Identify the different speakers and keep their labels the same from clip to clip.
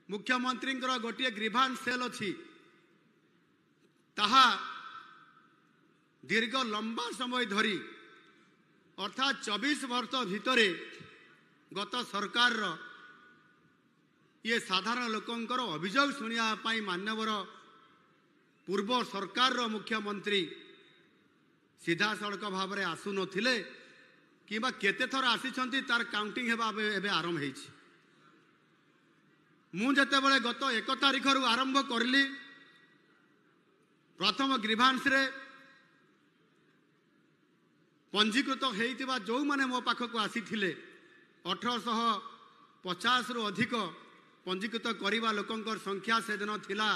Speaker 1: मुख्यमंत्री गोटे ग्रीभांस सेल अच्छी ताहा दीर्घ लंबा समय धरी अर्थात 24 वर्ष भितर गत सरकार ये साधारण लोकंकर अभियोग शुणा मान्यवर पूर्व सरकार मुख्यमंत्री सीधा सड़क भाव में आसु नथिले किबा केते थर आसीचंती तार काउंटिंग हेबा एबे आरंभ हेछि। मु जते बेले गत 1 तारिख रु आरंभ करली प्रथम ग्रीभांस रे पंजीकृत होइतिबा जो माने मो पाखक आसीथिले 1850 रु अधिक पंजीकृत करिबा लोकंकर संख्या से दिन थिला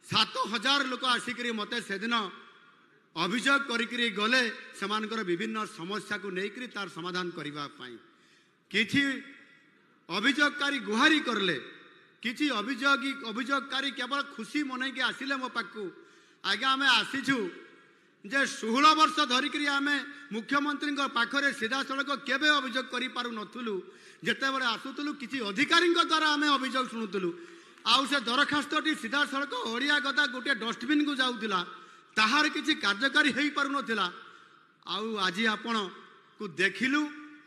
Speaker 1: 7000 लोक आसिकरी मते से दिन अभियोग करिकरी गले समानकर विभिन्न समस्या को लेकर तार समाधान करबा पाई किछि अभियोगकारी गुहारी करले किछि अभियोगकारी केवल खुशी मन के आसिले मो पाखु आगे आमे आसीछु जे 16 वर्ष धरिकरी आमे मुख्यमंत्री पाखरे सीधा सड़क केबे अभियोग करि पारु नथुलु जेते बेले आसुतलु किछि अधिकारी द्वारा आमे अभियोग सुनुतलु आउ से दरखास्तटी सीधा सड़क ओडिया गदा गोटे डस्टबिन को जाउतिला ताहार किछि कार्यकारी हेई पारु नथिला आउ आज आपण को देखिलु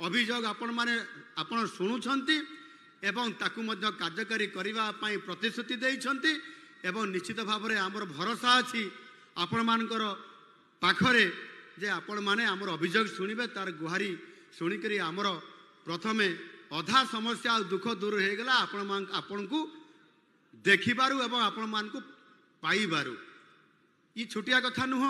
Speaker 1: अभियोग आपण माने आपण सुनुछंती एवं ताकू मध्य कार्यकारी करबा पई प्रतिश्रुति देइछंती एवं निश्चित भाव में आमर भरोसा अछि आपण मानकर पाखरे जे आपण माने आमर अभियोग सुनिबे तार गुहारी सुनिकरी आमर प्रथमे अधा समस्या दुख दूर हो गला आपण को देखिबारु एवं आपण मान को पाइबारु। ये छोटिया कथा नुह।